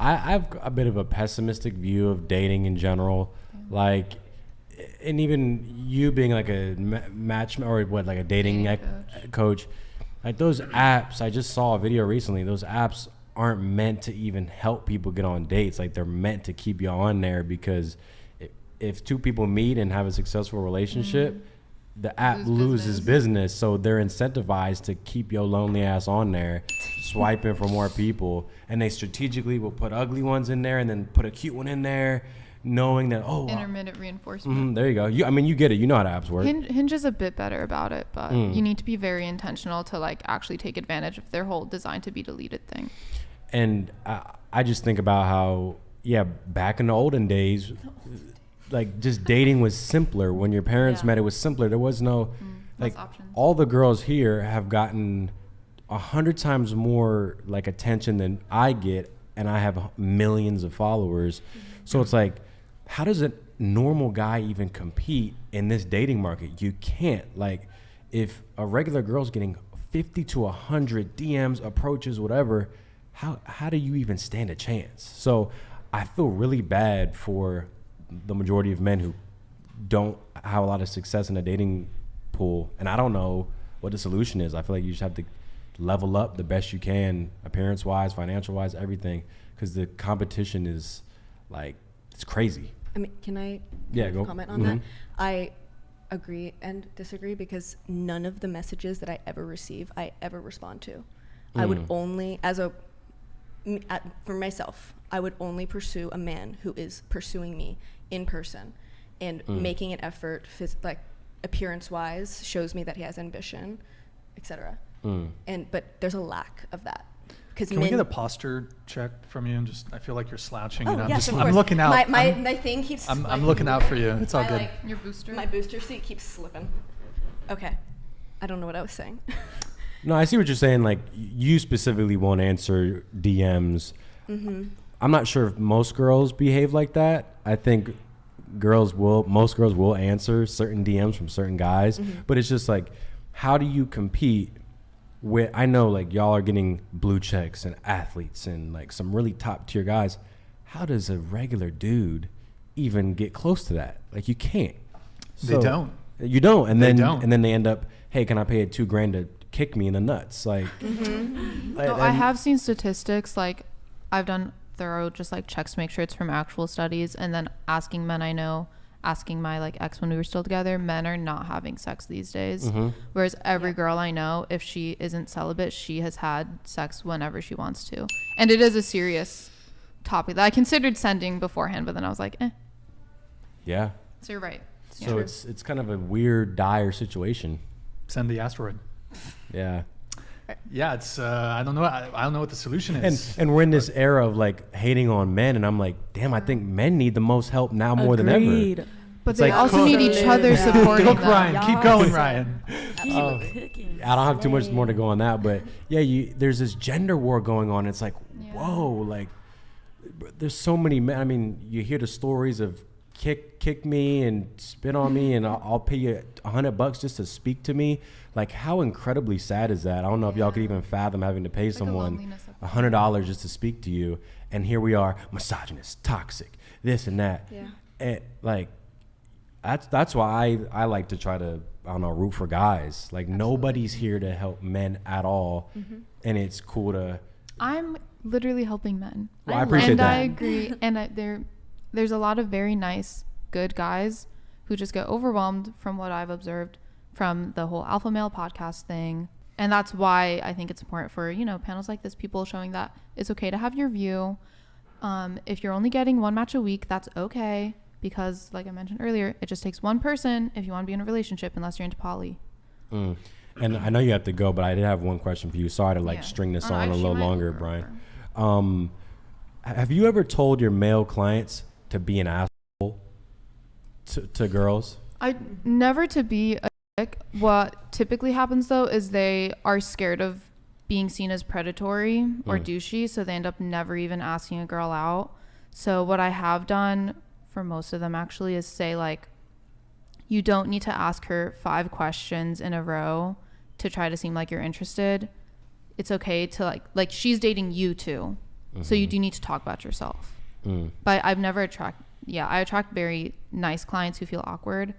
I have a bit of a pessimistic view of dating in general. Like, and even you being like a match or what, like a dating coach, like those apps, I just saw a video recently. Those apps aren't meant to even help people get on dates. Like, they're meant to keep you on there because if two people meet and have a successful relationship, the app loses business. So they're incentivized to keep your lonely ass on there, swiping for more people. And they strategically will put ugly ones in there and then put a cute one in there, knowing that, intermittent reinforcement. There you go. You get it. You know how the apps work. Hinge is a bit better about it, but you need to be very intentional to like actually take advantage of their whole design to be deleted thing. And I just think about how, back in the olden days, like just dating was simpler. When your parents met, it was simpler. There was no like all the girls here have gotten 100 times more like attention than I get, and I have millions of followers. So it's like, how does a normal guy even compete in this dating market? You can't. Like, if a regular girl's getting 50 to 100 DMs, approaches, whatever, how do you even stand a chance? So I feel really bad for the majority of men who don't have a lot of success in a dating pool. And I don't know what the solution is. I feel like you just have to level up the best you can, appearance wise, financial wise, everything, because the competition is like, it's crazy. I mean, can I comment on that? I agree and disagree, because none of the messages that I ever receive, I ever respond to. I would only, for myself, I would only pursue a man who is pursuing me in person and making an effort, like appearance-wise, shows me that he has ambition, etc. But there's a lack of that. Can we get a posture check from you? And I feel like you're slouching. Oh, and yes, I'm looking out. My thing keeps. I'm looking out for you. It's all good. Your booster. My booster seat keeps slipping. Okay, I don't know what I was saying. No, I see what you're saying. Like, you specifically won't answer DMs. I'm not sure if most girls behave like that. I think most girls will answer certain DMs from certain guys, but it's just like, how do you compete with, I know like y'all are getting blue checks and athletes and like some really top tier guys. How does a regular dude even get close to that? Like, you can't. They don't. You don't. And then they end up, hey, can I pay $2,000 to kick me in the nuts? Like, I have seen statistics. Like, I've done thorough just like checks to make sure it's from actual studies, and then asking men I know, asking my like ex when we were still together, men are not having sex these days. Whereas every girl I know, if she isn't celibate, she has had sex whenever she wants to. And it is a serious topic that I considered sending beforehand, but then I was like, Yeah. So you're right. So it's kind of a weird, dire situation. Send the asteroid. Yeah. Yeah, it's I don't know what the solution is. And we're in this era of like hating on men, and I'm like, damn, I think men need the most help now more than ever. But they also need each other supporting them. Ryan, keep going, Ryan. I don't have too much more to go on that, but there's this gender war going on. It's like, whoa, like there's so many men. I mean, you hear the stories of kick me and spit on me, and I'll pay you $100 just to speak to me. Like, how incredibly sad is that? I don't know if y'all could even fathom having to pay someone $100 just to speak to you, and here we are, misogynist, toxic, this and that. And like, that's why I like to try to, I don't know, root for guys. Like, nobody's here to help men at all, and it's cool to. I'm literally helping men. Well, I appreciate that. And I agree. And there's a lot of very nice, good guys who just get overwhelmed from what I've observed from the whole alpha male podcast thing. And that's why I think it's important for, panels like this, people showing that it's okay to have your view. If you're only getting one match a week, that's okay. Because like I mentioned earlier, it just takes one person if you want to be in a relationship, unless you're into poly. And I know you have to go, but I did have one question for you. Sorry to string this on a little longer, Brian. Have you ever told your male clients to be an asshole to girls? I never to be a dick. What typically happens though is they are scared of being seen as predatory or douchey, so they end up never even asking a girl out. So what I have done for most of them actually is say, like, you don't need to ask her 5 questions in a row to try to seem like you're interested. It's okay to like she's dating you too. So you do need to talk about yourself. But I've never I attract very nice clients who feel awkward.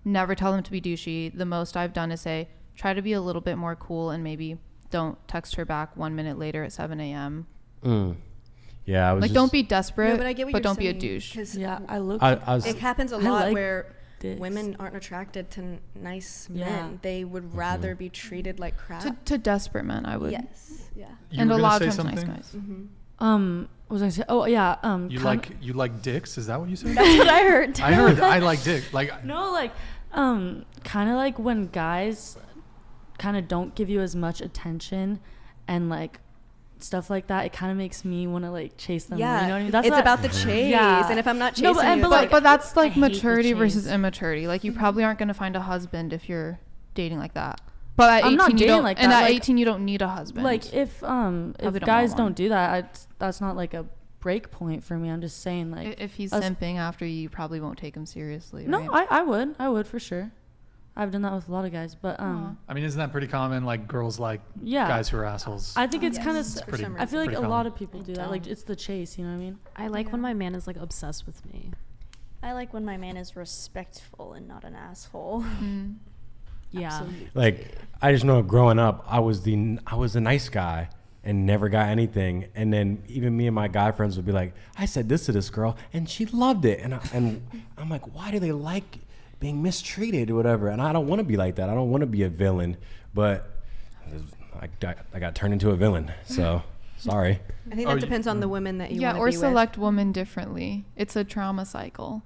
Never tell them to be douchey. The most I've done is say, try to be a little bit more cool and maybe don't text her back 1 minute later at 7 a.m. Yeah, I was like, don't be desperate, No, but I get what you're don't be a saying, douche. 'cause Mm. it happens a lot like where dicks. women aren't attracted to nice Yeah. men. They would rather be treated like crap. To desperate men, I would. Yes. Yeah. You And were a gonna lot say of times something? nice guys. What was I gonna say? Oh yeah. You like dicks? Is that what you said? That's what I heard. I heard I like dick. Like No, like, kind of like when guys kind of don't give you as much attention and like stuff like that. It kind of makes me want to like chase them. Yeah. More, you know what I mean? That's it's what about the chase. Yeah. And if I'm not chasing No, but- you, but, it's like, But that's I like hate the maturity versus chase. immaturity. Like, you probably aren't going to find a husband if you're dating like that. But at I'm 18, not you dating don't, like and that, at like- 18, you don't need a husband. like if don't guys want one. don't do that, that's not like a break point for me. I'm just saying, like, if he's us- simping after you, you probably won't take him seriously. no, right? I would for sure. I've done that with a lot of guys, but I mean, isn't that pretty common? Like girls like yeah, guys who are assholes. I think it's Yes, kind for of. pretty- some I feel like pretty a common. lot of people I do that. Like don't. it's the chase. You know what I mean? I like when my man is like obsessed with me. I like when my man is respectful and not an asshole. Yeah. Like, I just know growing up, I was the nice guy and never got anything. And then even me and my guy friends would be like, I said this to this girl and she loved it. And I'm like, why do they like being mistreated or whatever? And I don't want to be like that. I don't want to be a villain. But I got turned into a villain. So sorry. I think that depends on the women that you Yeah, want to or be select women differently. It's a trauma cycle.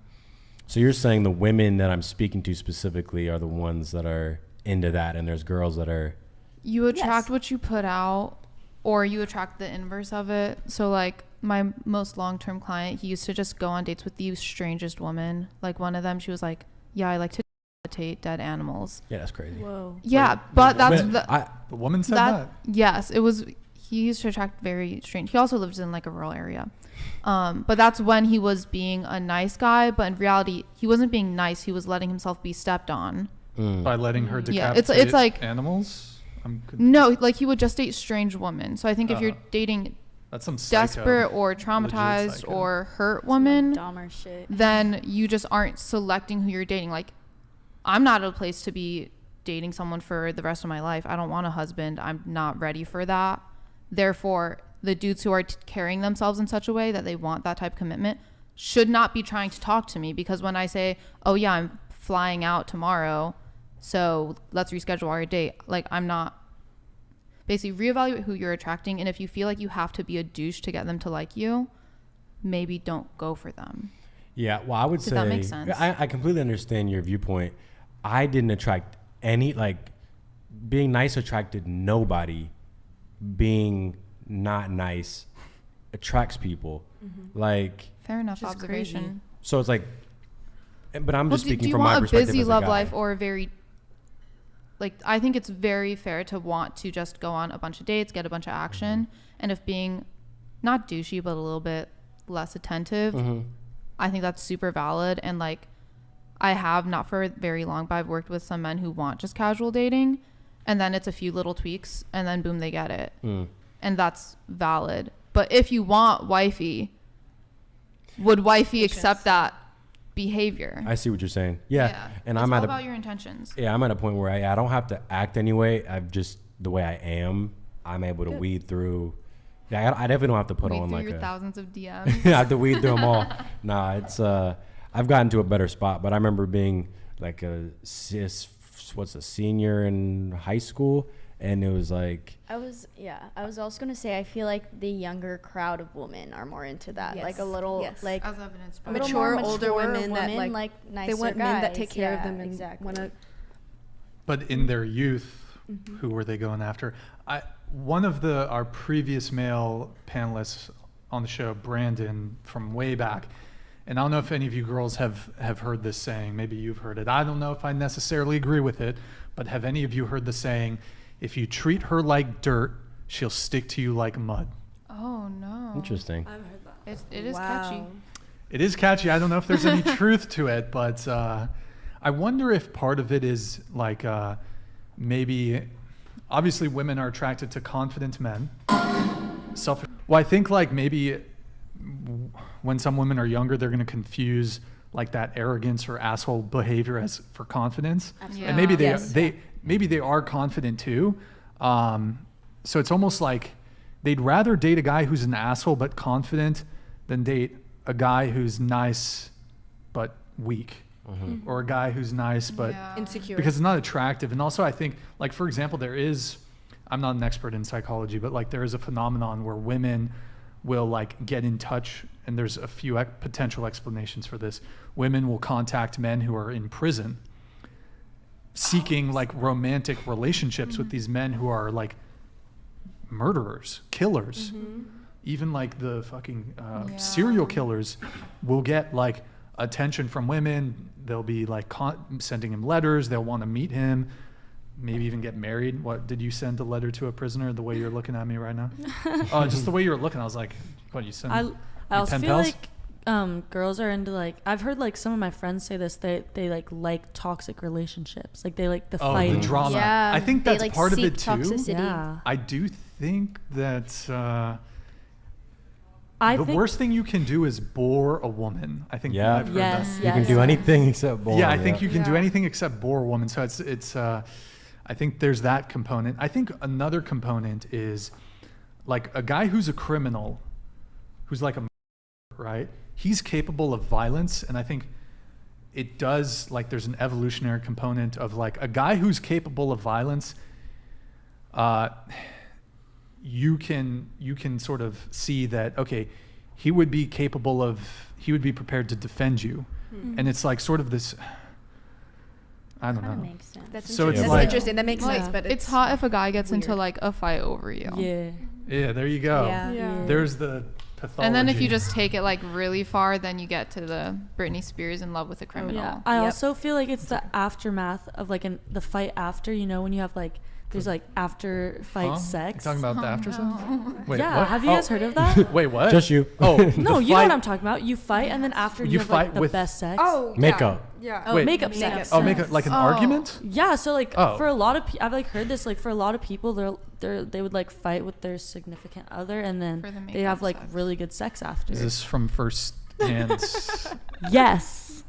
So you're saying the women that I'm speaking to specifically are the ones that are into that, and there's girls that are. You attract Yes. what you put out, or you attract the inverse of it. So, like, my most long-term client, he used to just go on dates with the strangest woman. Like, one of them, she was like, yeah, I like to imitate dead animals. Yeah, that's crazy. Whoa. Yeah, but that's But the, The woman said that. yes, it was. He used to attract very strange. He also lives in like a rural area, but that's when he was being a nice guy. But in reality, he wasn't being nice. He was letting himself be stepped on. By letting her Yeah, decapitate it's like- animals. No, like, he would just date strange women. So I think if you're dating That's some psycho. desperate or Legit traumatized psycho. or hurt woman, Dahmer shit. then you just aren't selecting who you're dating. Like, I'm not at a place to be dating someone for the rest of my life. I don't want a husband. I'm not ready for that. Therefore, the dudes who are carrying themselves in such a way that they want that type of commitment should not be trying to talk to me, because when I say, oh yeah, I'm flying out tomorrow, so let's reschedule our date, like, I'm not. Basically, reevaluate who you're attracting, and if you feel like you have to be a douche to get them to like you, maybe don't go for them. Yeah, well, I would Does say that make sense? I completely understand your viewpoint. I didn't attract any, like, being nice attracted nobody. Being not nice attracts people. Like, Fair enough Which is observation. crazy. so it's like, but I'm Well, just do speaking you from my want a perspective busy as a love guy. life or a very, like, I think it's very fair to want to just go on a bunch of dates, get a bunch of action, and if being not douchey but a little bit less attentive, I think that's super valid. And, like, I have, not for very long, but I've worked with some men who want just casual dating, and then it's a few little tweaks and then boom, they get it. And that's valid. But if you want wifey, would wifey accept that behavior? I see what you're saying. Yeah, and it's I'm all at about your intentions. I'm at a point where I don't have to act anyway. I've just, the way I am, I'm able to weed through. Yeah, I definitely don't have to put Read on through like your a. thousands of DMs. I have to weed through them all. Nah, it's I've gotten to a better spot, but I remember being like a senior in high school, and it was like, I was also gonna say, I feel like the younger crowd of women are more into that. Yes. like a little Yes. like As evidenced by a little Mature, more older mature women that, like, nicer they want men that guys. take care of Yeah, them and exactly. want to. But in their youth, who were they going after? One of our previous male panelists on the show, Brandon, from way back, and I don't know if any of you girls have heard this saying. Maybe you've heard it. I don't know if I necessarily agree with it, but have any of you heard the saying, if you treat her like dirt, she'll stick to you like mud? Oh no. interesting. It is catchy. It is catchy. I don't know if there's any truth to it, but I wonder if part of it is like maybe, obviously women are attracted to confident men. Well, I think like maybe when some women are younger, they're going to confuse like that arrogance or asshole behavior as for confidence. Absolutely. And maybe Yes. maybe they are confident too. So it's almost like they'd rather date a guy who's an asshole but confident than date a guy who's nice but weak, or a guy who's nice but Insecure. because it's not attractive. And also I think, like, for example, I'm not an expert in psychology, but like there is a phenomenon where women will like get in touch, and there's a few potential explanations for this. Women will contact men who are in prison seeking like romantic relationships with these men who are like murderers, killers. Even like the fucking serial killers will get like attention from women. They'll be like sending him letters. They'll want to meet him, maybe even get married. What, did you send a letter to a prisoner the way you're looking at me right now? Just the way you were looking, I was like, what, you send I also pen feel pals? like girls are into like, I've heard like some of my friends say this, they like toxic relationships, like they like the Oh, fighting. the drama. Yeah, I think they, that's like, part of seek it too. toxicity. Yeah. I do think that I the think worst thing you can do is bore a woman. I think Yeah. I've heard Yes, that. You can do anything except bore. Yeah, I think you can do anything except bore a woman. So it's I think there's that component. I think another component is like a guy who's a criminal, who's like a right? He's capable of violence, and I think it does, like, there's an evolutionary component of like a guy who's capable of violence. You can sort of see that, okay, he would be prepared to defend you. And it's like sort of this, I don't Kinda know. makes sense. That's So it's interesting. That's like- interesting. That makes sense, but it's hot if a guy gets into weird. like a fight over you. Yeah. Yeah, there you go. Yeah. There's the pathology. And then if you just take it like really far, then you get to the Britney Spears in love with a criminal. Yeah. I Yep. also feel like it's the aftermath of like the fight after, you know, when you have like, there's like after fight Huh? sex. You talking about the after sex? Wait, Yeah. what? Have you guys heard of that? Wait, what? Just you. Oh, No, the you know what fight- I'm talking about. You fight and then after You you have fight like the with- best sex. Oh, Makeup. Yeah. Oh, Wait. makeup Makeup sex. Oh, make it like an Oh. argument? Yeah, so like Oh. for a lot of I've like heard this, like for a lot of people they would like fight with their significant other and then For the they have makeup like sex. really good sex after. Is this from first hand Yes.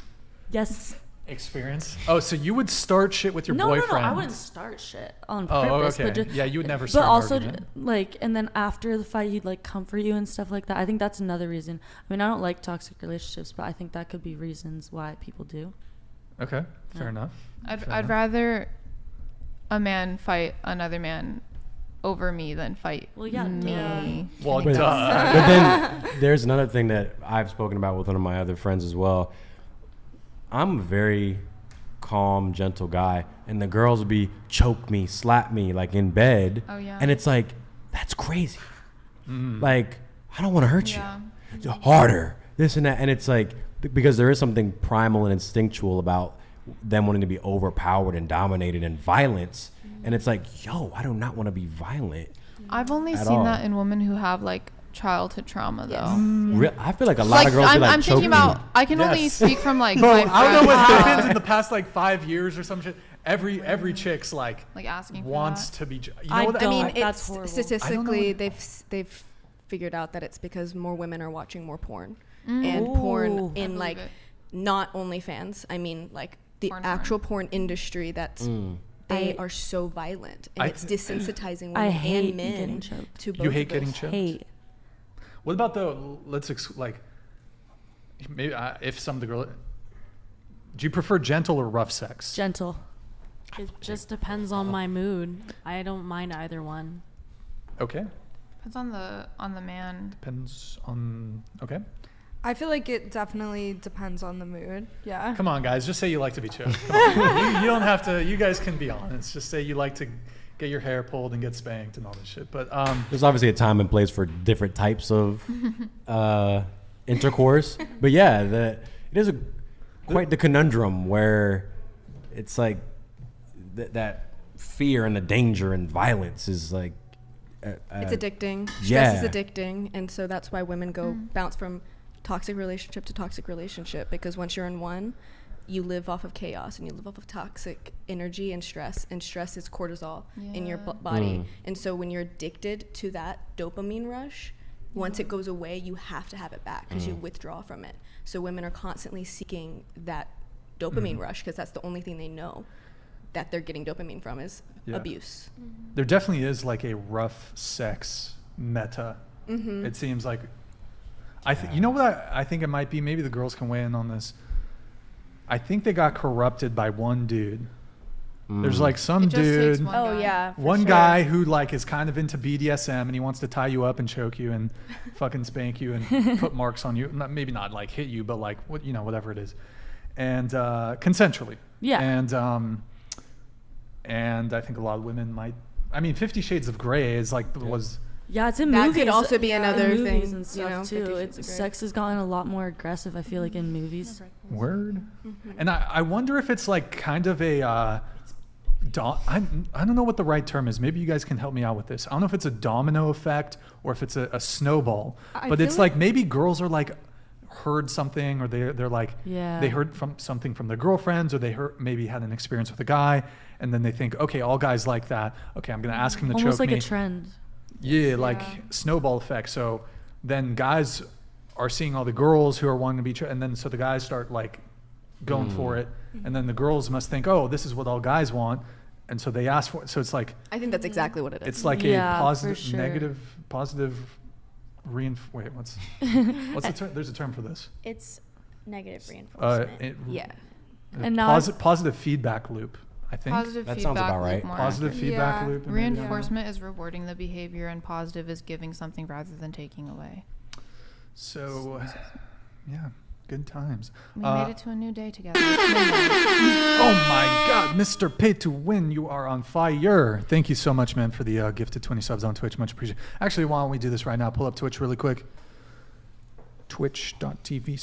Yes. experience? Oh, so you would start shit with your No, boyfriend? I wouldn't start shit on Oh, purpose. okay. But just, Yeah, you would never But start an also, argument. like, and then after the fight, he'd like comfort you and stuff like that. I think that's another reason. I mean, I don't like toxic relationships, but I think that could be reasons why people do. Okay, fair Yeah. enough. I'd Fair I'd enough. rather a man fight another man over me than fight Well, yeah, me. Well, But, duh. but then there's another thing that I've spoken about with one of my other friends as well. I'm a very calm, gentle guy, and the girls will be choke me, slap me like in bed. Oh, yeah. And it's like, that's crazy. Mm. Like, I don't want to hurt Yeah. you. Harder, this and that. And it's like, because there is something primal and instinctual about them wanting to be overpowered and dominated and violence. And it's like, yo, I do not want to be violent. I've only At seen all. that in women who have like childhood trauma though. I feel like a lot of girls I'm, be like, I'm choke thinking me. about I can only Yes. speak from like Bro, my I don't know what friends. happened in the past like 5 years or some shit. Every chick's like Like asking for wants that. to be. You know I what? I don't. mean, That's it's horrible. statistically I don't they've figured out that it's because more women are watching more porn, Mm. and Ooh. porn I in believe like it. not OnlyFans. I mean, like the Porn. actual porn industry. That's they are so violent, and I it's desensitizing women I hate and men getting choked. to both. You hate of getting those. choked? Hate. What about the like maybe if some of the girl. Do you prefer gentle or rough sex? Gentle. It just depends on my mood. I don't mind either one. Okay, Depends on the man. depends on. Okay, I feel like it definitely depends on the mood. Yeah. come on, guys, just say you like to be choked. Come on. you don't have to. You guys can be honest. Just say you like to get your hair pulled and get spanked and all this shit. But There's obviously a time and place for different types of intercourse. But yeah, it is quite the conundrum where it's like that fear and the danger and violence is like It's addicting. Stress yeah. is addicting, and so that's why women go bounce from toxic relationship to toxic relationship, because once you're in one, you live off of chaos and you live off of toxic energy and stress is cortisol in your Yeah. body. Mm. And so when you're addicted to that dopamine rush, Once it goes away, you have to have it back because you withdraw from it. So women are constantly seeking that dopamine rush because that's the only thing they know that they're getting dopamine from is abuse. There definitely is like a rough sex meta. It seems like you know what I think it might be? Maybe the girls can weigh in on this. I think they got corrupted by one dude. There's like some dude, one guy who like is kind of into BDSM and he wants to tie you up and choke you and fucking spank you and put marks on you. Maybe not like hit you, but like what, you know, whatever it is, and consensually. Yeah. And I think a lot of women might. I mean, 50 Shades of Grey is like was. Yeah, it's in that movies. Could also be another thing and stuff too. Sex has gotten a lot more aggressive, I feel like, in movies. Word. And I wonder if it's like kind of a I don't know what the right term is. Maybe you guys can help me out with this. I don't know if it's a domino effect or if it's a snowball. But it's like maybe girls are like heard something, or they're like they heard from something from their girlfriends, or they maybe had an experience with a guy, and then they think, okay, all guys like that. Okay, I'm gonna ask him to choke me. Almost like a trend. Yeah, like snowball effect. So then guys are seeing all the girls who are wanting to be, and then so the guys start like going for it, and then the girls must think, oh, this is what all guys want, and so they ask for it. So it's like, I think that's exactly what it is. It's like a positive, negative, positive. Wait, what's the term? There's a term for this. It's negative reinforcement. And now positive feedback loop. I think that sounds about right. Positive feedback loop. Reinforcement is rewarding the behavior, and positive is giving something rather than taking away. So, yeah, good times. We made it to a new day together. Oh my God, Mr. Pay to Win, you are on fire. Thank you so much, man, for the gifted 20 subs on Twitch. Much appreciated. Actually, why don't we do this right now? Pull up Twitch really quick. Twitch.tv/